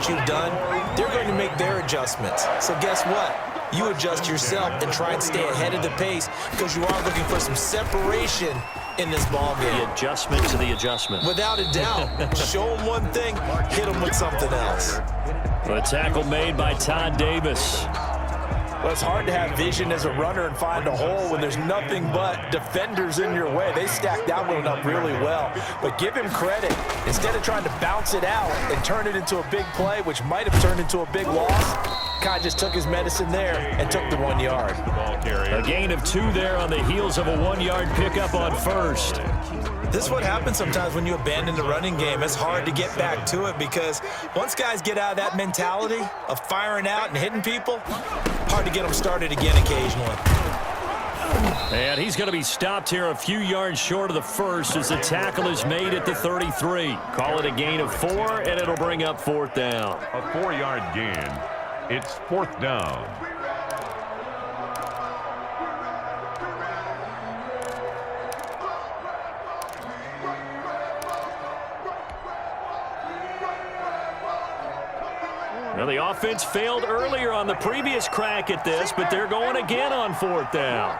what you've done, they're going to make their adjustments. So guess what? You adjust yourself and try and stay ahead of the pace because you are looking for some separation in this ball game. The adjustment to the adjustment. Without a doubt. Show them one thing, hit them with something else. A tackle made by Todd Davis. Well, it's hard to have vision as a runner and find a hole when there's nothing but defenders in your way. They stacked that one up really well. But give him credit. Instead of trying to bounce it out and turn it into a big play, which might have turned into a big loss, Kai just took his medicine there and took the 1 yard. A gain of 2 there on the heels of a 1-yard pickup on first. This is what happens sometimes when you abandon the running game. It's hard to get back to it because once guys get out of that mentality of firing out and hitting people, hard to get them started again occasionally. And he's going to be stopped here a few yards short of the first as the tackle is made at the 33. Call it a gain of 4, and it'll bring up 4th down. A 4-yard gain. It's 4th down. Well, the offense failed earlier on the previous crack at this, but they're going again on 4th down.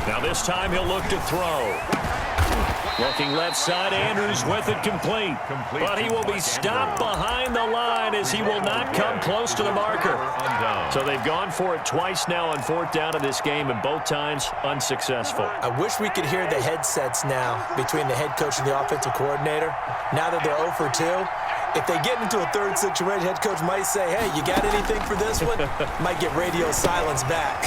Now this time he'll look to throw. Looking left side, Andrews with it complete. But he will be stopped behind the line as he will not come close to the marker. So they've gone for it twice now on 4th down in this game, and both times unsuccessful. I wish we could hear the headsets now between the head coach and the offensive coordinator. Now that they're 0 for 2. If they get into a third situation, head coach might say, hey, you got anything for this one? Might get radio silence back.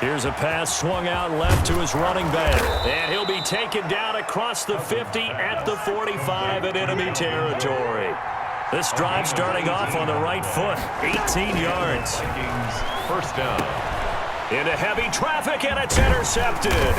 Here's a pass swung out left to his running back. And he'll be taken down across the 50 at the 45 in enemy territory. This drive starting off on the right foot, 18 yards. First down. Into heavy traffic, and it's intercepted.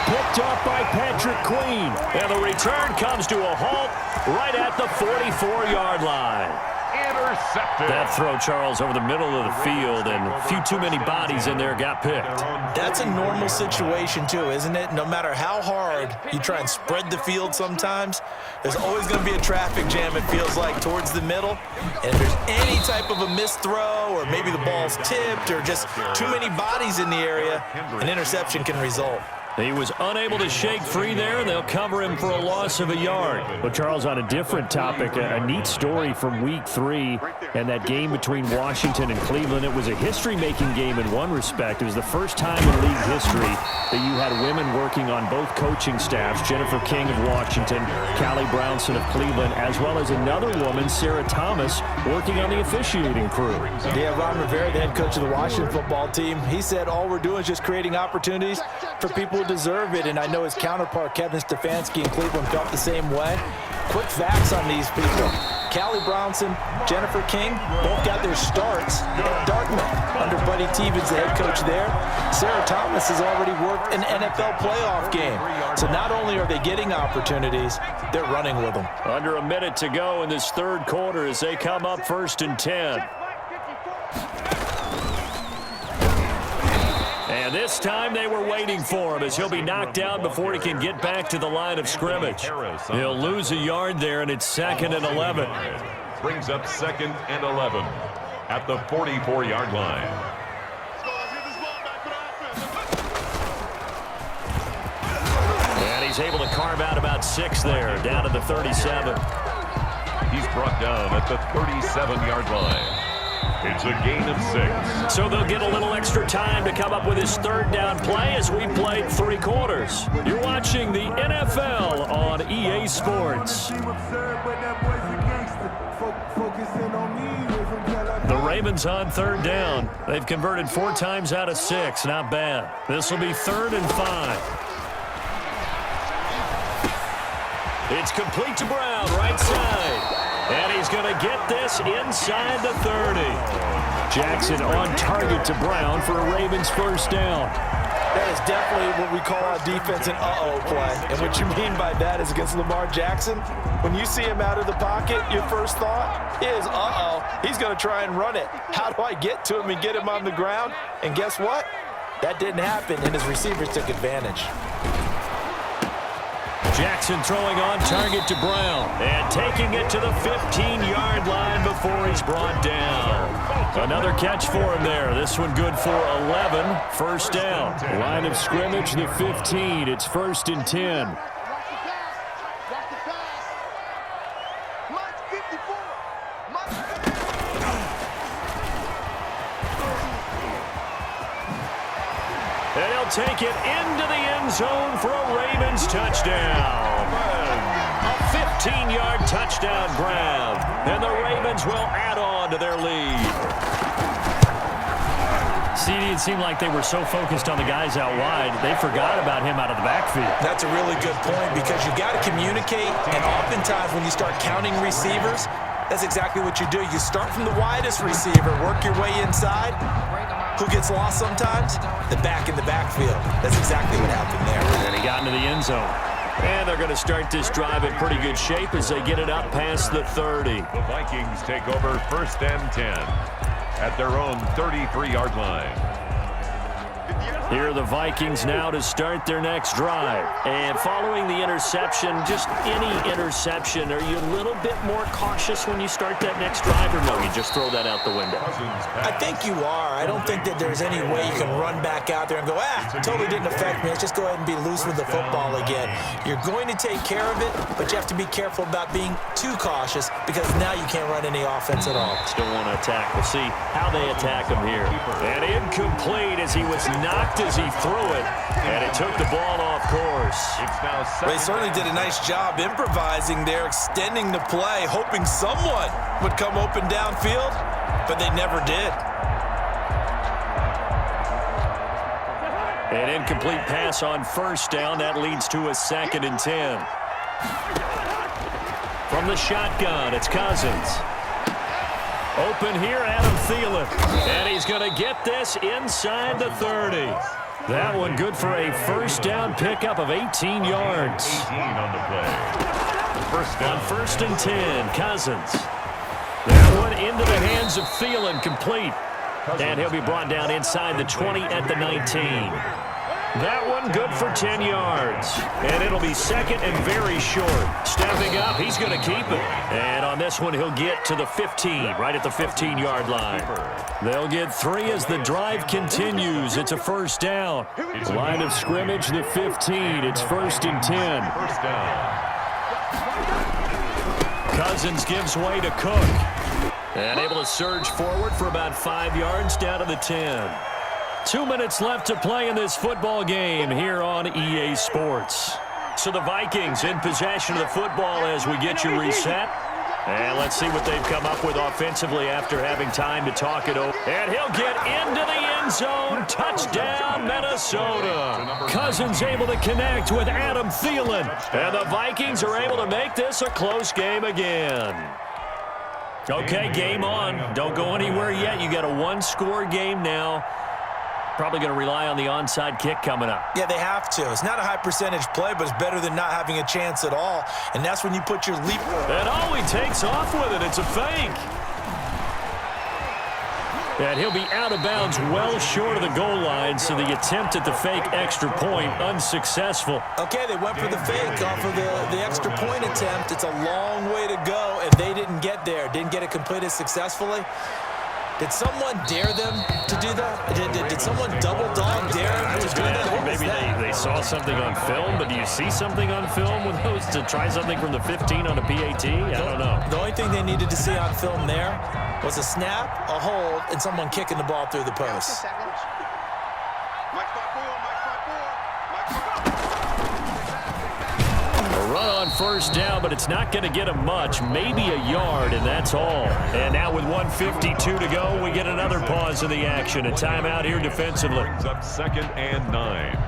Picked off by Patrick Queen. And the return comes to a halt right at the 44-yard line. Intercepted. That throw, Charles, over the middle of the field, and a few too many bodies in there got picked. That's a normal situation, too, isn't it? No matter how hard you try and spread the field sometimes, there's always going to be a traffic jam, it feels like, towards the middle. And if there's any type of a missed throw or maybe the ball's tipped or just too many bodies in the area, an interception can result. He was unable to shake free there, and they'll cover him for a loss of a yard. Well, Charles, on a different topic, a neat story from Week 3 and that game between Washington and Cleveland. It was a history-making game in one respect. It was the first time in league history that you had women working on both coaching staffs, Jennifer King of Washington, Callie Brownson of Cleveland, as well as another woman, Sarah Thomas, working on the officiating crew. Yeah, Ron Rivera, the head coach of the Washington football team, he said all we're doing is just creating opportunities for people who deserve it, and I know his counterpart Kevin Stefanski in Cleveland felt the same way. Quick facts on these people. Callie Brownson, Jennifer King, both got their starts at Dartmouth under Buddy Tevens, the head coach there. Sarah Thomas has already worked an NFL playoff game. So not only are they getting opportunities, they're running with them. Under a minute to go in this third quarter as they come up 1st and 10. And this time they were waiting for him as he'll be knocked down before he can get back to the line of scrimmage. He'll lose a yard there, and it's 2nd and 11. Brings up 2nd and 11 at the 44-yard line. And he's able to carve out about 6 there, down to the 37. He's brought down at the 37-yard line. It's a gain of 6. So they'll get a little extra time to come up with his 3rd down play as we played 3 quarters. You're watching the NFL on EA Sports. The Ravens on 3rd down. They've converted 4 times out of 6. Not bad. This will be 3rd and 5. It's complete to Brown, right side. And he's going to get this inside the 30. Jackson on target to Brown for a Ravens 1st down. That is definitely what we call on defense an uh-oh play. And what you mean by that is against Lamar Jackson, when you see him out of the pocket, your first thought is, uh-oh, he's going to try and run it. How do I get to him and get him on the ground? And guess what? That didn't happen, and his receivers took advantage. Jackson throwing on target to Brown. And taking it to the 15-yard line before he's brought down. Another catch for him there. This one good for 11. First down. Line of scrimmage, the 15. It's 1st and 10. And he'll take it into the end zone for a Ravens touchdown. A 15-yard touchdown grab. And the Ravens will add on to their lead. CD, it seemed like they were so focused on the guys out wide, they forgot about him out of the backfield. That's a really good point because you've got to communicate, and oftentimes when you start counting receivers, that's exactly what you do. You start from the widest receiver, work your way inside. Who gets lost sometimes? The back in the backfield. That's exactly what happened there. And he got into the end zone. And they're going to start this drive in pretty good shape as they get it up past the 30. The Vikings take over 1st and 10 at their own 33-yard line. Here are the Vikings now to start their next drive. And following the interception, just any interception, are you a little bit more cautious when you start that next drive, or no, you just throw that out the window? I think you are. I don't think that there's any way you can run back out there and go, totally didn't affect me. Let's just go ahead and be loose with the football again. You're going to take care of it, but you have to be careful about being too cautious because now you can't run any offense at all. Still want to attack. We'll see how they attack him here. And incomplete as he was knocked as he threw it, and it took the ball off course. They certainly did a nice job improvising there, extending the play, hoping someone would come open downfield, but they never did. An incomplete pass on 1st down. That leads to a 2nd and 10. From the shotgun, it's Cousins. Open here, Adam Thielen. And he's going to get this inside the 30. That one good for a 1st down pickup of 18 yards. 18 on the play. First down. On 1st and 10, Cousins. That one into the hands of Thielen, complete. And he'll be brought down inside the 20 at the 19. That one good for 10 yards. And it'll be 2nd and very short. Stepping up, he's going to keep it. And on this one, he'll get to the 15, right at the 15-yard line. They'll get 3 as the drive continues. It's a 1st down. Line of scrimmage, the 15. It's 1st and 10. First down. Cousins gives way to Cook. And able to surge forward for about 5 yards down to the 10. 2 minutes left to play in this football game here on EA Sports. So the Vikings in possession of the football as we get you reset. And let's see what they've come up with offensively after having time to talk it over. And he'll get into the end zone. Touchdown, Minnesota. Cousins able to connect with Adam Thielen. And the Vikings are able to make this a close game again. Okay, game on. Don't go anywhere yet. You got a 1-score game now. Probably going to rely on the onside kick coming up. Yeah, they have to. It's not a high percentage play, but it's better than not having a chance at all. And that's when you put your leap. And oh, he takes off with it. It's a fake. And he'll be out of bounds well short of the goal line, so the attempt at the fake extra point unsuccessful. Okay, they went for the fake off of the extra point attempt. It's a long way to go, and they didn't get there. Didn't get it completed successfully. Did someone dare them to do that? Did someone double dog dare them to do that? Maybe they saw something on film, but do you see something on film with those to try something from the 15 on a PAT? I don't know. The only thing they needed to see on film there was a snap, a hold, and someone kicking the ball through the post. Run on 1st down, but it's not going to get him much, maybe a yard, and that's all. And now with 1:52 to go, we get another pause of the action. A timeout here defensively. Brings up 2nd and 9.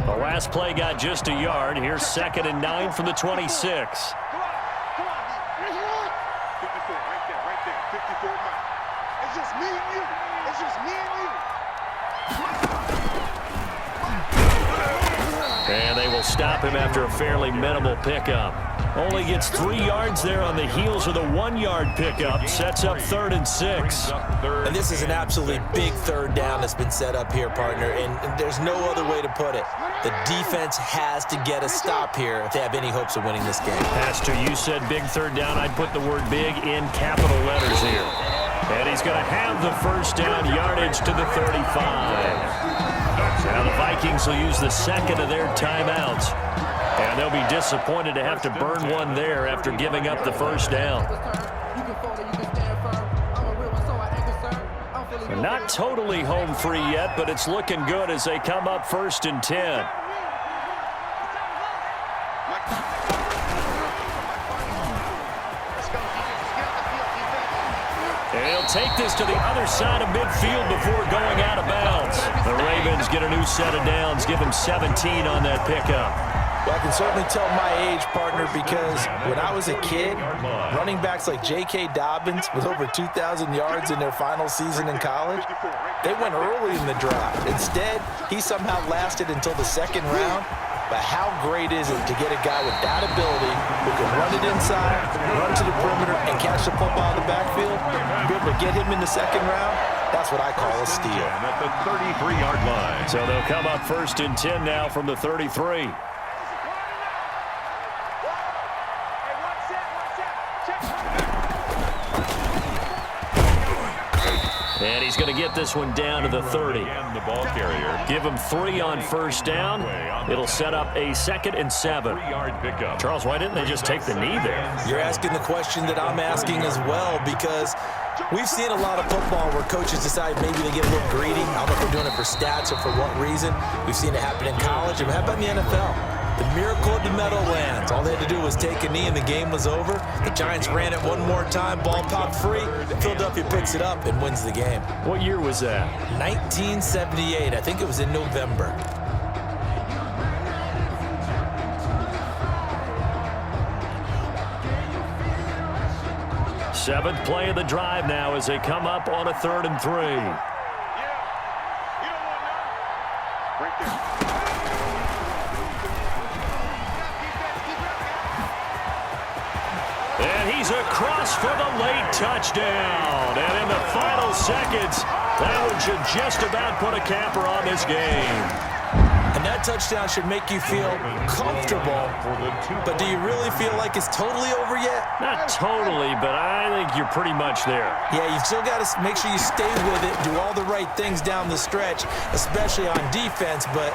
The last play got just a yard. Here's 2nd and 9 from the 26. And they will stop him after a fairly minimal pickup. Only gets 3 yards there on the heels of the 1-yard pickup. Sets up 3rd and 6. And this is an absolutely big third down that's been set up here, partner, and there's no other way to put it. The defense has to get a stop here if they have any hopes of winning this game. Pastor, you said big third down. I'd put the word big in capital letters here. And he's going to have the first down, yardage to the 35. Now the Vikings will use the second of their timeouts. And they'll be disappointed to have to burn one there after giving up the first down. Not totally home free yet, but it's looking good as they come up 1st and 10. And he'll take this to the other side of midfield before going out of bounds. The Ravens get a new set of downs, give them 17 on that pickup. Well, I can certainly tell my age, partner, because when I was a kid, running backs like J.K. Dobbins with over 2,000 yards in their final season in college, they went early in the draft. Instead, he somehow lasted until the 2nd round. But how great is it to get a guy with that ability who can run it inside, run to the perimeter, and catch the football in the backfield? Be able to get him in the 2nd round? That's what I call a steal. At the 33-yard line. So they'll come up 1st and 10 now from the 33. And he's going to get this one down to the 30. The ball carrier. Give him 3 on first down. It'll set up a 2nd and 7. 3-yard pickup. Charles, why didn't they just take the knee there? You're asking the question that I'm asking as well, because we've seen a lot of football where coaches decide maybe they get a little greedy. I don't know if they're doing it for stats or for what reason. We've seen it happen in college. And how about in the NFL? The miracle of the Meadowlands. All they had to do was take a knee and the game was over. The Giants ran it one more time. Ball popped free. Philadelphia picks it up and wins the game. What year was that? 1978. I think it was in November. Seventh play of the drive now as they come up on a 3rd and 3. And he's across for the late touchdown. And in the final seconds, that one should just about put a capper on this game. And that touchdown should make you feel comfortable. But do you really feel like it's totally over yet? Not totally, but I think you're pretty much there. Yeah, you've still got to make sure you stay with it, do all the right things down the stretch, especially on defense. But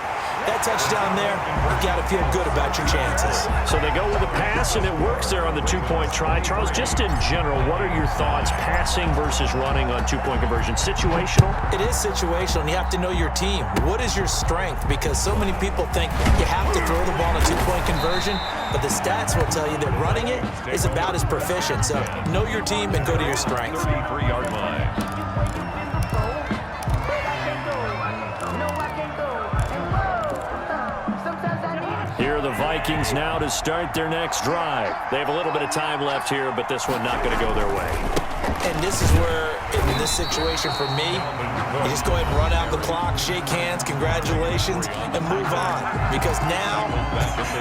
that touchdown there, you've got to feel good about your chances. So they go with a pass, and it works there on the 2-point try. Charles, just in general, what are your thoughts passing versus running on 2-point conversion? Situational? It is situational, and you have to know your team. What is your strength? Because so many people think you have to throw the ball in a 2-point conversion, but the stats will tell you that running it is about as proficient. So know your team and go to your strength. 33-yard line. Here are the Vikings now to start their next drive. They have a little bit of time left here, but this one not going to go their way. And this is where, in this situation for me, you just go ahead and run out the clock, shake hands, congratulations, and move on. Because now,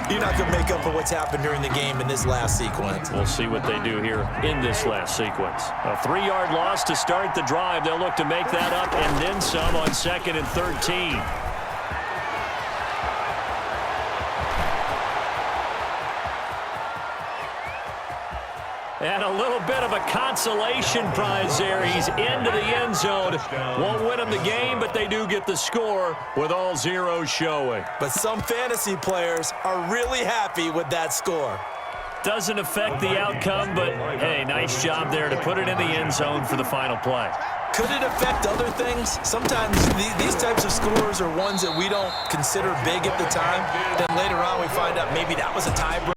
you're not going to make up for what's happened during the game in this last sequence. We'll see what they do here in this last sequence. A 3-yard loss to start the drive. They'll look to make that up and then some on 2nd and 13. And a little bit of a consolation prize there. He's into the end zone. Won't win him the game, but they do get the score with all zeros showing. But some fantasy players are really happy with that score. Doesn't affect the outcome, but, hey, nice job there to put it in the end zone for the final play. Could it affect other things? Sometimes these types of scores are ones that we don't consider big at the time. Then later on we find out maybe that was a tiebreaker.